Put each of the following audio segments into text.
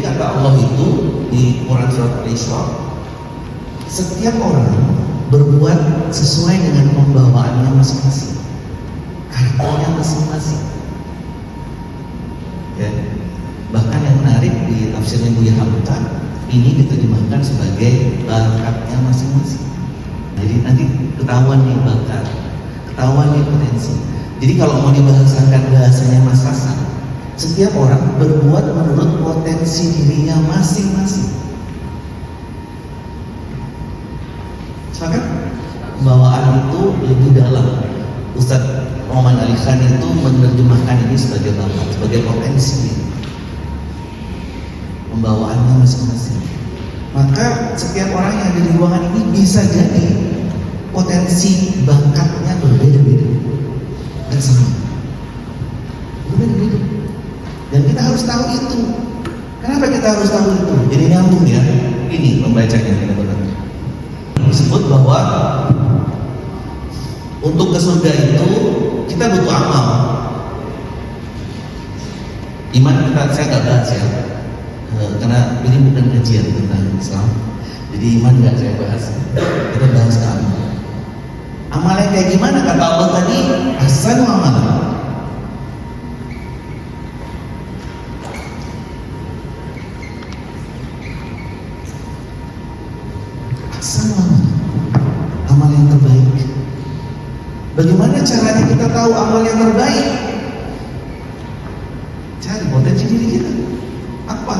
kata Allah itu di Quran surat Al-Isra, setiap orang berbuat sesuai dengan pembawaannya masing-masing, karakternya masing-masing. Ya. Bahkan yang menarik di tafsirnya Buya Hamka, ini diterjemahkan sebagai bakatnya masing-masing. Jadi nanti ketahuan nih bakat, ketahuan nih potensi. Jadi kalau mau dibahasakan bahasanya Mas Hasan, setiap orang berbuat menurut potensi dirinya masing-masing. Sepakat? Pembawaan itu lebih dalam. Ustadz Roman Ali Khan itu menerjemahkan ini sebagai bakat, sebagai potensi. Pembawaannya masing-masing. Maka setiap orang yang ada di ruangan ini bisa jadi potensi bakatnya berbeda-beda dan sama, berbeda-beda. Dan kita harus tahu itu. Kenapa kita harus tahu itu? Jadi nyambung ya. Ini pembacanya benar-benar. Disebut bahwa untuk ke surga itu kita butuh amal. Iman saya nggak bahas ya. Karena ini bukan kajian tentang Islam, jadi iman nggak saya bahas. Kita bahas ke amal. Amalnya kayak gimana? Kata Allah tadi, ahsanu amal. Ahsanu amal, amal yang terbaik. Bagaimana caranya kita tahu amal yang terbaik? Cari potensi diri kita. Apa?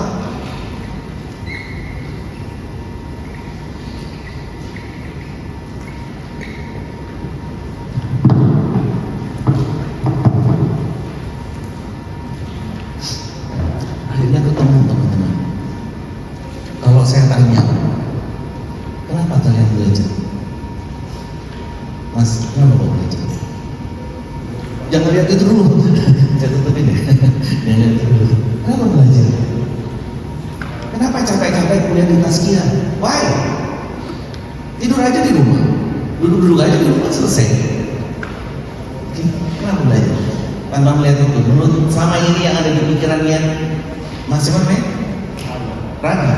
Akhirnya ketemu teman-teman. Kalau saya tanya, kenapa kalian belajar? Mas, kenapa kau belajar? Jangan lihat itu dulu. Saya tutupin ya. Jangan lihat itu dulu. Kenapa belajar? Kenapa capek-capek kuliah di Tazkiyah? Why? Tidur aja di rumah, duduk-duduk aja di rumah, selesai. Oke, kenapa belajar? Tanpa melihat itu. Menurut selama ini yang ada di pikirannya Mas siapa nih? Radi.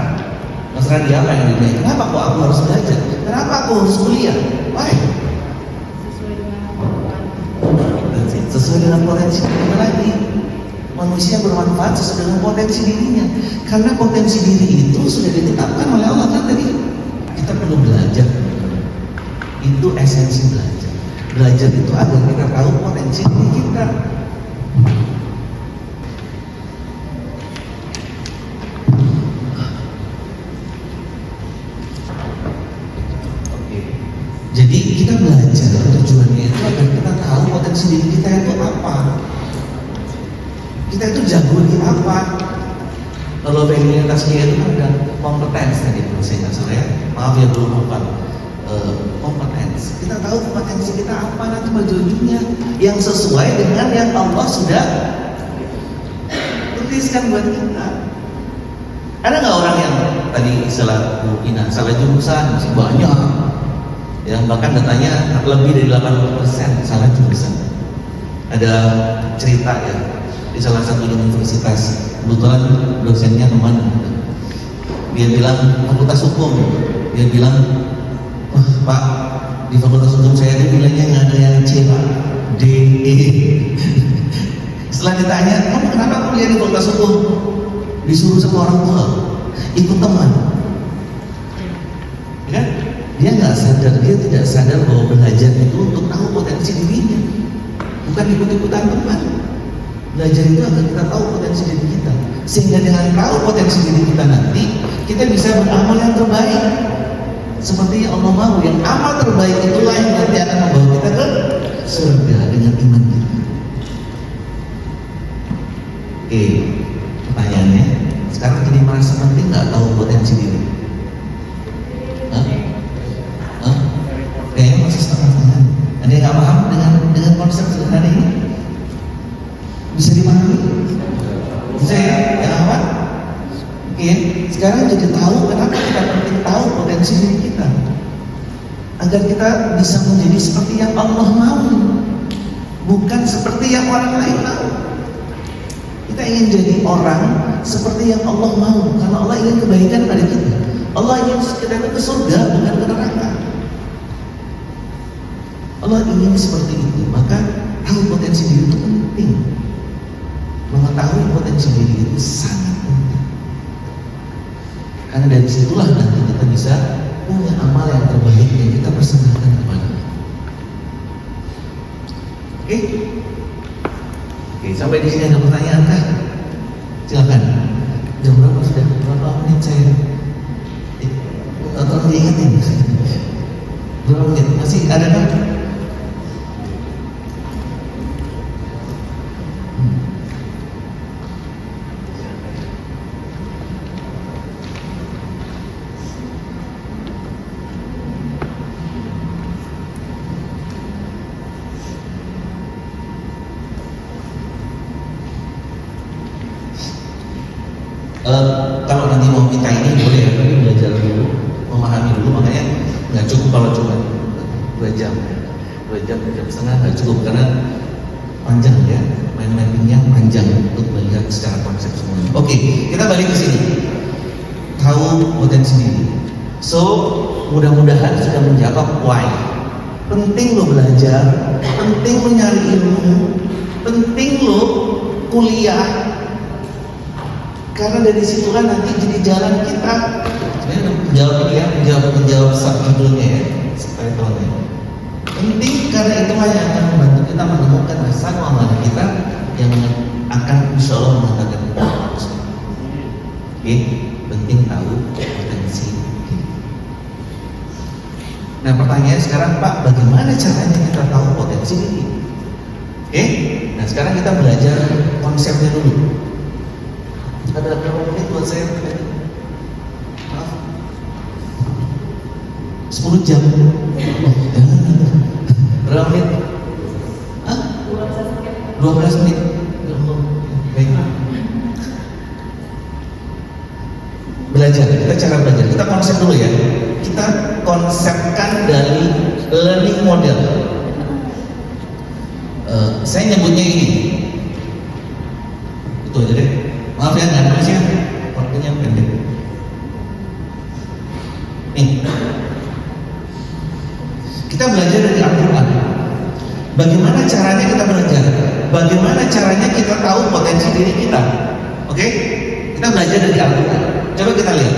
Mas Radi apa yang dibilang? Kenapa kok aku harus belajar? Kenapa aku harus kuliah? Why? Sesuai dengan potensi dirinya lagi. Manusia bermanfaat sesuai dengan potensi dirinya. Karena potensi diri itu sudah ditetapkan oleh Allah kan tadi. Kita perlu belajar. Itu esensi belajar. Belajar itu agar kita tahu potensi diri kita. Oke. Jadi kita belajar tujuannya itu agar kita tahu potensi diri kita itu apa. Kita itu jago di apa? Kalau pengen tasnya itu kan ada kompetensi tadi, saya nggak salah ya. Maaf ya belum hafal. Kompetensi. Kita tahu kompetensi kita apa nanti baju-bajunya yang sesuai dengan yang Allah sudah tuliskan buat kita. Ada nggak orang yang tadi istilah mungkin salah jurusan masih banyak, yang bahkan katanya lebih dari 80% salah jurusan. Ada cerita ya di salah satu universitas, kebetulan dosennya teman, dia bilang fakultas hukum, dia bilang, wah Pak, di fakultas hukum saya itu nilainya nggak ada yang C Pak, D, E. Setelah ditanya, kamu kenapa kuliah di fakultas hukum? Disuruh sama orang tua, ikut teman, ya kan? Dia nggak sadar, dia tidak sadar bahwa belajar itu untuk tahu potensi dirinya, bukan ikut-ikutan teman. Belajar itu agar kita tahu potensi diri kita, sehingga dengan tahu potensi diri kita nanti kita bisa beramal yang terbaik seperti yang Allah mau. Yang amal terbaik itulah yang nanti akan membawa kita ke surga dengan iman kita. Oke, pertanyaannya sekarang jadi merasa penting nggak tahu potensi diri? Kayaknya masih setengah-setengah. Ada yang nggak paham dengan konsep sebenarnya ini? Bisa dipahami? Bisa ya? Yang apa? Oke, sekarang jadi tahu kenapa kita penting tahu potensi diri kita, agar kita bisa menjadi seperti yang Allah mau, bukan seperti yang orang lain mau. Kita ingin jadi orang seperti yang Allah mau, karena Allah ingin kebaikan pada kita. Allah ingin kita ke surga, bukan ke neraka. Allah ingin seperti itu. Maka tahu potensi diri itu penting. Mengetahui potensi diri itu sangat penting. Karena dari situlah nanti kita bisa punya amal yang terbaik yang kita persembahkan kepada Allah. Oke? Oke, sampai di sini ada pertanyaan kah? Silakan. Jam berapa sudah? Berapa menit saya? Atau diingetin? Berapa menit? Masih ada kan? Kalau nanti mau minta ini boleh ya, tapi belajar dulu, memahami dulu. Makanya nggak cukup kalau cuma 2 jam, 2 jam setengah nggak cukup, karena panjang ya, main-mainnya panjang untuk melihat secara konsep semuanya. Oke, kita balik ke sini. Tahu potensi diri. So, mudah-mudahan sudah menjawab why. Penting lo belajar, penting lo nyari ilmu, penting lo kuliah. Karena dari situlah nanti jadi jalan kita. Sebenarnya menjawab subjudulnya ya, subtitlenya. Penting karena itu hanya akan membantu kita menemukan rasa amal kita yang akan insya Allah mengatakan kita. Oke, penting tahu potensi diri. Nah pertanyaan sekarang, Pak, bagaimana caranya kita tahu potensi diri? Oke, nah sekarang kita belajar konsepnya dulu. Ada berapa menit buat saya? Maaf, 10 jam. Berapa menit? Hah? 12 menit. Ya Allah. Baik. Belajar, kita cara belajar. Kita konsep dulu ya. Kita konsepkan dari learning model. Saya nyebutnya ini. Itu aja deh. Maaf ya, nggak nulis ya, waktunya pendek. Nih, kita belajar dari Al-Quran. Bagaimana caranya kita belajar? Bagaimana caranya kita tahu potensi diri kita? Oke? Kita belajar dari Al-Quran. Coba kita lihat.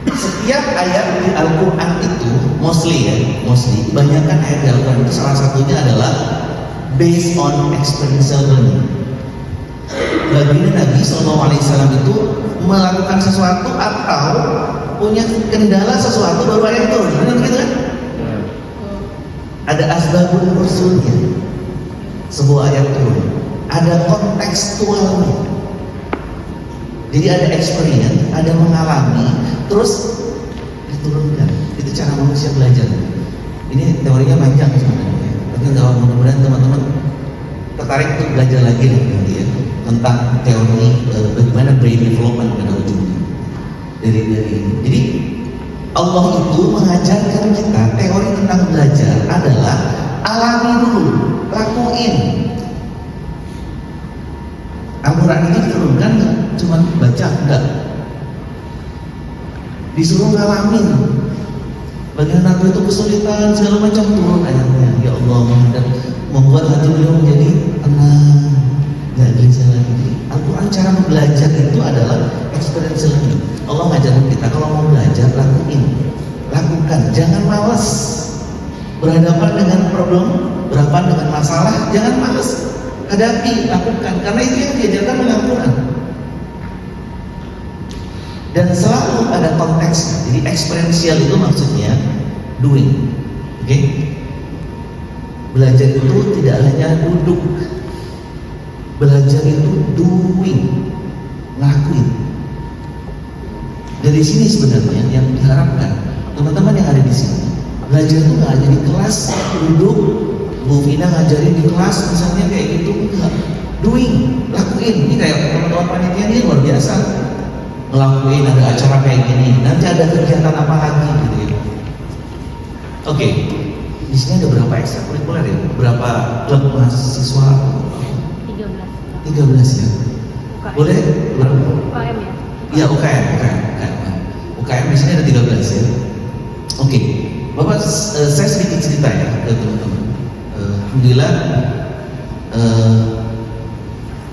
Setiap ayat di Al-Quran itu, mostly, kebanyakan ayat di Al-Quran itu salah satunya adalah based on experiential learning. Baginda Nabi SAW itu melakukan sesuatu atau punya kendala sesuatu baru ayat turun, benar begitu kan? Ada asbabun nuzulnya, sebuah ayat turun, ada kontekstualnya. Jadi ada experience, ada mengalami, terus diturunkan. Itu cara manusia belajar. Ini teorinya panjang sebenarnya, tapi mudah-mudahan teman-teman tertarik untuk belajar lagi nanti ya, tentang teori bagaimana brain development pada ujungnya dari ini. Jadi Allah itu mengajarkan kita teori tentang belajar adalah alami dulu, lakuin. Al-Quran itu diturunkan nggak cuma baca, enggak, disuruh ngalamin. Bagian Nabi itu kesulitan segala macam, turun ayatnya. Ya Allah, membuat hati beliau menjadi tenang, nggak gelisah lagi. Al-Quran cara belajar itu adalah experience learning. Allah ngajarin kita kalau mau belajar lakukan, jangan malas. Berhadapan dengan problem, berhadapan dengan masalah, jangan malas. Hadapi, lakukan, karena itu yang diajarkan dengan Al-Quran. Dan selalu ada konteksnya. Jadi experiential itu maksudnya doing. Oke? Belajar itu tidak hanya duduk. Belajar itu doing, ngelakuin. Dari sini sebenarnya yang diharapkan teman-teman yang ada di sini, belajar itu nggak hanya di kelas duduk, Bu Vina ngajarin di kelas misalnya kayak gitu, enggak. Doing, lakuin. Ini kayak teman-teman panitia ini luar biasa. Ngelakuin, ada acara kayak gini, nanti ada kegiatan apa lagi gitu ya. Oke, di sini ada berapa ekstrakurikuler ya? Berapa klub mahasiswa? 13 ya. Boleh? Berapa? UKM ya? Iya, UKM. UKM di sini ada 13 ya. Oke, Bapak, saya sedikit cerita ya ke teman-teman. Alhamdulillah,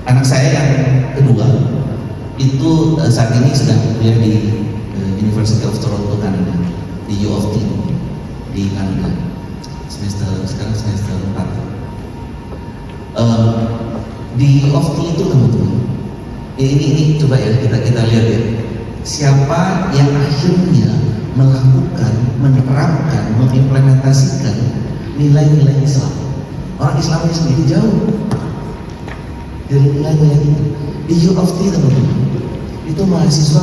anak saya yang kedua itu saat ini sedang kuliah di University of Toronto, Kanada, di U of T di Kanada. Sekarang semester 4. Di U of T itu teman-teman, ini coba ya kita lihat ya, siapa yang akhirnya melakukan, menerapkan, mengimplementasikan nilai-nilai Islam. Orang Islamnya sendiri jauh dari nilai-nilai itu. Di U of T teman-teman, itu mahasiswa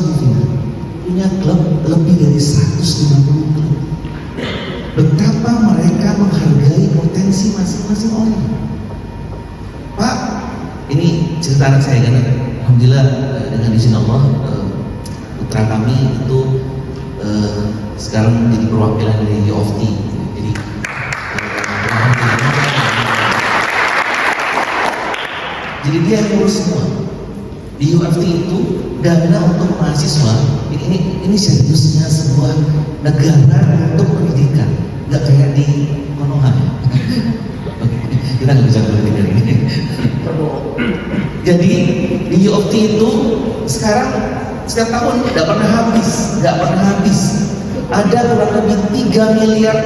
punya klub lebih dari 150 klub. Betapa mereka menghargai potensi masing-masing orang. Pak, ini cerita anak saya kan, alhamdulillah dengan izin Allah, putra kami itu sekarang menjadi perwakilan dari U of T. Jadi dia yang ngurus semua. Di U of T itu dana untuk mahasiswa, ini seriusnya sebuah negara untuk pendidikan, nggak kayak di Konoha. Kita nggak bisa pendidikan ini. Jadi di U of T itu sekarang setiap tahun nggak pernah habis. Ada kurang lebih 3 miliar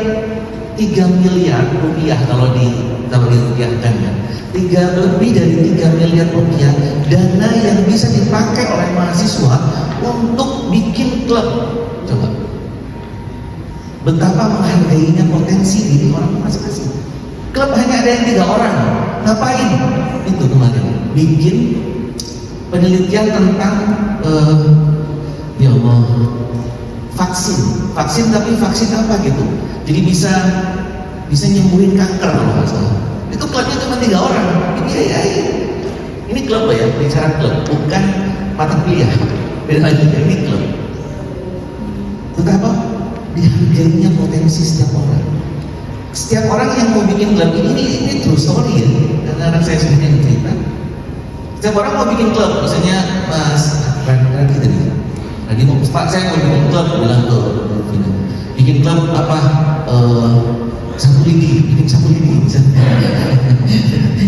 rupiah kalau dirupiahkan ya. Lebih dari 3 miliar rupiah dana yang bisa dipakai oleh mahasiswa untuk bikin klub. Coba betapa menghargainya potensi diri orang masing-masing. Klub hanya ada yang 3 orang, ngapain? Itu kemarin bikin penelitian tentang ya Allah, vaksin tapi vaksin apa gitu. Jadi bisa nyembuhin kanker kalau nggak salah. Itu klubnya cuma 3 orang, dibiayain. Ini klub ya, bicara klub, bukan mata kuliah. Beda lagi, ini klub. Betapa dihargainya potensi setiap orang. Setiap orang yang mau bikin klub ini true story ya, karena anak saya sendiri yang cerita. Setiap orang mau bikin klub, misalnya Mas, kan kita nih. Tadi mau Pak, saya mau bikin klub, bilang ke bikin klub apa? Bikin sapu lidi,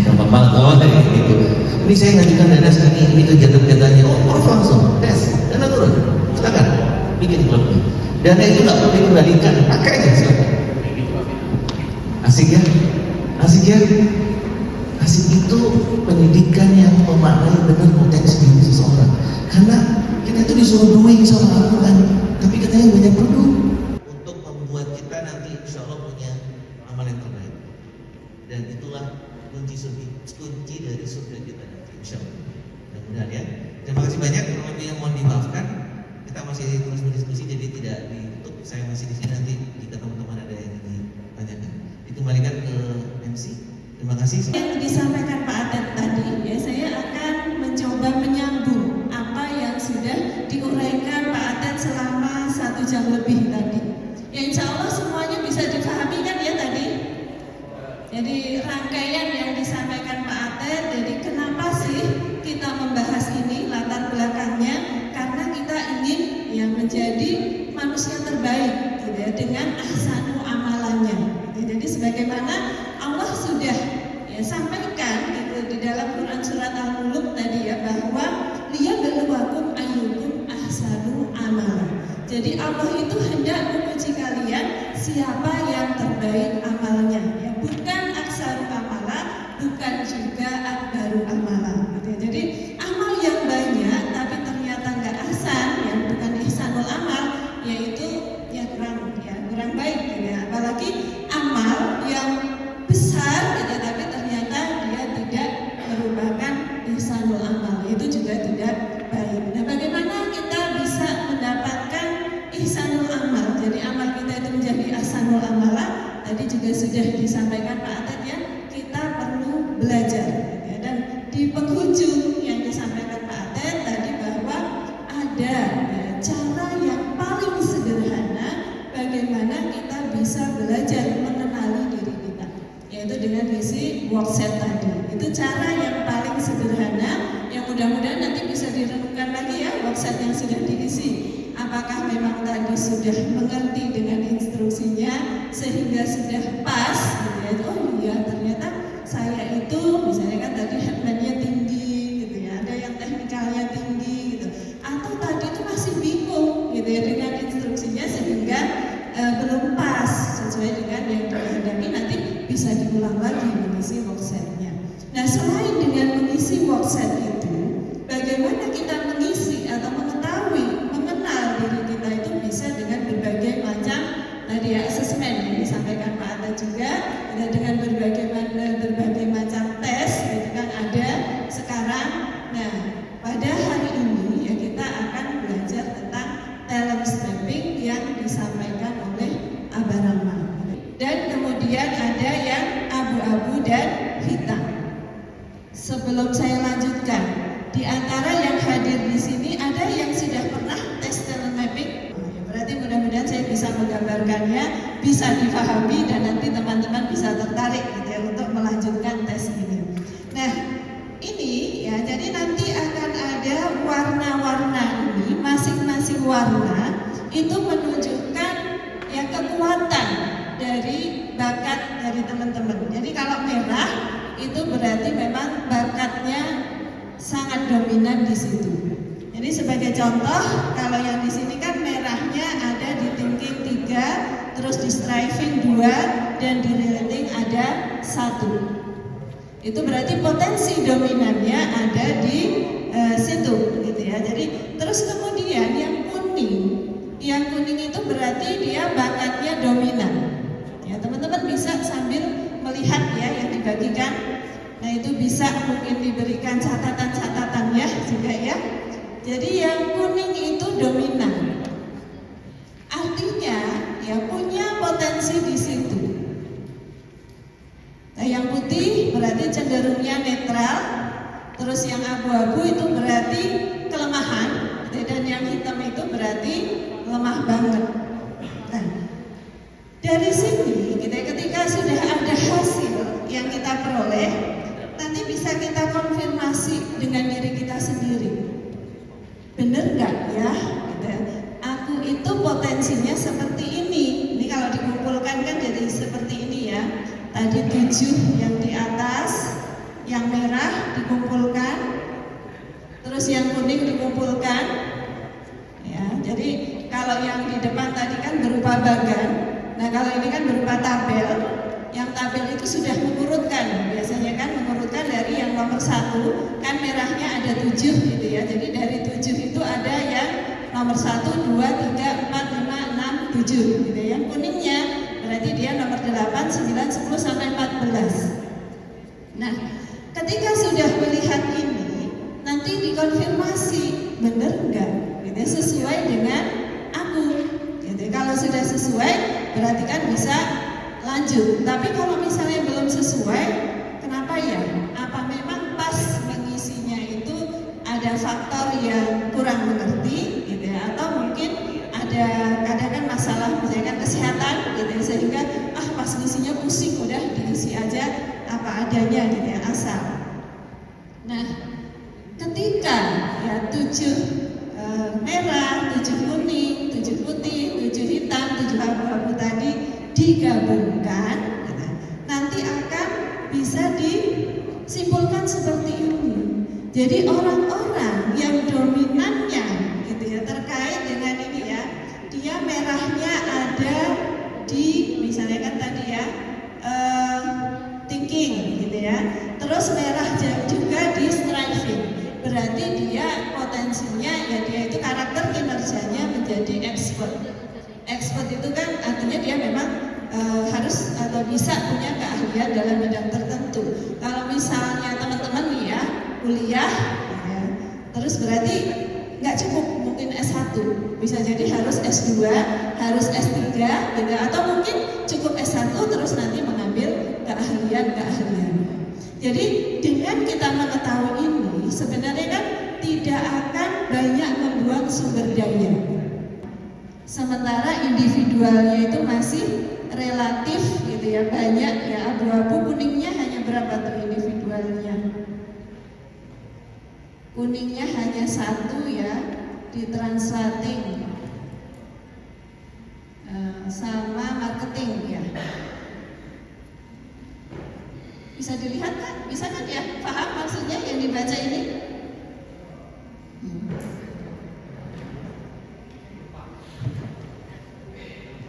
gampang banget gitu. Ini saya ngajukan dana segini, ini kegiatan-kegiatannya, proof langsung, dana turun, silakan bikin klubnya. Dana itu nggak perlu dikembalikan, pakai aja silakan. Asik ya, asik itu pendidikan yang memaknai benar potensi diri seseorang. Karena kita itu disuruh doing sama Al-Quran, tapi katanya banyak produk. Untuk membuat kita nanti insya Allah punya amal yang terbaik. Dan itulah kunci dari surga kita nanti insya Allah. Mudah-mudahan ya. Terima kasih banyak. Kalau lebih yang mohon dimaafkan. Kita masih terus berdiskusi, jadi tidak ditutup. Saya masih di sini nanti jika teman-teman ada yang ditanyakan. Dikembalikan ke MC. Terima kasih. Yang disampaikan Pak Atet tadi, ya saya akan mencoba menyambung apa yang sudah diuraikan Pak Atet selama 1 jam lebih tadi. Ya insya Allah semuanya bisa dipahami kan ya tadi. Jadi rangkaian yang disampaikan Pak Atet, jadi kenapa sih kita membahas ini, latar belakangnya, karena kita ingin yang menjadi manusia terbaik gitu ya, dengan ahsanu amalannya. Jadi sebagaimana Allah sudah ya sampaikan gitu di dalam Quran surat Al-Mulk tadi ya, bahwa liyabluwakum ayyukum ahsanu amala. Jadi Allah itu hendak menguji kalian siapa yang terbaik amalnya ya, bukan aksaru amala, bukan juga akbaru amala gitu ya. Jadi amal yang banyak tapi ternyata nggak ahsan ya, bukan ihsanul amal, yaitu ya kurang baik gitu ya. Apalagi amal yang besar gitu, tapi ternyata dia tidak merupakan ihsanul amal, itu juga tidak baik. Nah, bagaimana kita bisa mendapatkan ihsanul amal? Jadi amal kita itu menjadi ahsanul amalah. Tadi juga sudah disampaikan Pak Atet ya, kita perlu belajar ya. Dan di penghujung yang disampaikan Pak Atet tadi bahwa ada ya, cara yang paling sederhana bagaimana kita bisa belajar mengenali diri kita. Ya, yaitu dengan isi worksheet tadi. Itu cara yang paling sederhana yang mudah-mudahan nanti bisa direnungkan lagi ya worksheet yang sudah diisi. Apakah memang tadi sudah mengerti dengan instruksinya sehingga sudah pas gitu ya. Oh iya ternyata saya itu misalnya kan tadi headman-nya tinggi gitu ya, ada yang teknikalnya tinggi gitu. Atau tadi itu masih bingung gitu ya dengan instruksinya sehingga belum pas sesuai dengan yang dihadapi, nanti bisa diulang lagi mengisi worksheet-nya. Nah selain dengan mengisi worksheet itu, bagaimana kita mengisi atau mengetahui, mengenal diri kita itu bisa dengan berbagai macam tadi ya asesmen yang disampaikan Pak Atta juga, dengan berbagai macam tes gitu kan ada sekarang. Nah pada hari ini ya kita akan belajar tentang talent mapping yang disampaikan oleh Abah Rama. Dan kemudian ada yang abu-abu dan hitam. Sebelum saya lanjutkan, di antara yang hadir di sini ada yang sudah pernah tes talent mapping. Berarti mudah-mudahan saya bisa menggambarkannya, bisa dipahami dan nanti teman-teman bisa tertarik gitu ya, untuk melanjutkan tes ini. Nah, ini ya, jadi nanti akan ada warna-warna ini, masing-masing warna itu menunjukkan ya kekuatan dari bakat dari teman-teman. Jadi kalau merah itu berarti memang bakatnya sangat dominan di situ. Jadi sebagai contoh, kalau yang di sini kan merahnya ada di thinking 3, terus di striving 2, dan di relating ada 1. Itu berarti potensi dominannya ada di situ, gitu ya. Jadi terus kemudian yang kuning itu berarti dia bakatnya dominan. Ya teman-teman bisa sambil melihat ya yang dibagikan. Nah itu bisa mungkin diberikan catatan-catatannya juga ya. Jadi yang kuning itu dominan. Artinya ya punya potensi di situ. Nah yang putih berarti cenderungnya netral. Terus yang abu-abu itu berarti kelemahan. Dan yang hitam itu berarti lemah banget. Nah, dari sini ketika sudah ada hasil yang kita peroleh, nanti bisa kita konfirmasi dengan diri kita sendiri. Bener nggak ya? Gitu. Aku itu potensinya seperti ini. Ini kalau dikumpulkan kan jadi seperti ini ya. Tadi 7 yang di atas, yang merah dikumpulkan, terus yang kuning dikumpulkan. Ya, jadi kalau yang di depan tadi kan berupa bagan. Nah kalau ini kan berupa tabel. Yang tabel itu sudah mengurutkan. Biasanya kan mengurutkan dari yang nomor 1, kan merahnya ada 7 gitu ya. Jadi dari 7 itu ada yang nomor 1, 2, 3, 4, 5, 6, 7 gitu. Yang kuningnya berarti dia nomor 8, 9, 10 sampai 14. Nah, ketika sudah melihat ini, nanti dikonfirmasi benar enggak? Gitu, sesuai dengan aku. Gitu. Kalau sudah sesuai, berarti kan bisa lanjut. Tapi kalau misalnya belum sesuai, kenapa ya? Apa memang pas mengisinya itu ada faktor yang kurang mengerti, gitu ya? Atau mungkin ada kadang kan masalah misalnya kesehatan, gitu ya? Sehingga pas ngisinya pusing, udah diisi aja apa adanya, gitu ya, asal. Nah, ketika ya 7 merah, 7 kuning, 7 putih, 7 hitam, 7 abu-abu tadi digabungkan, gitu, nanti akan bisa disimpulkan seperti ini. Jadi orang-orang yang dominannya gitu ya terkait dengan ini ya, dia merahnya ada di misalnya kan tadi ya thinking gitu ya, terus merah juga di striving. Berarti dia potensinya ya dia itu karakter kinerjanya menjadi expert. Expert itu kan artinya dia memang harus atau bisa punya keahlian dalam bidang tertentu. Kalau misalnya teman-teman nih ya kuliah, ya, terus berarti nggak cukup mungkin S1, bisa jadi harus S2, harus S3, gitu. Atau mungkin cukup S1 terus nanti mengambil keahlian. Jadi dengan kita mengetahui ini, sebenarnya kan tidak akan banyak membuang sumber daya. Sementara individualnya itu masih relatif gitu ya, banyak ya, abu-abu. Kuningnya hanya berapa tuh individualnya? Kuningnya hanya 1 ya, di translating sama marketing ya. Bisa dilihat kan? Bisa kan ya? Paham maksudnya yang dibaca ini?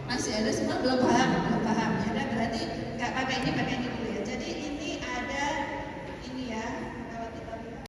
Masih ada semua belum paham?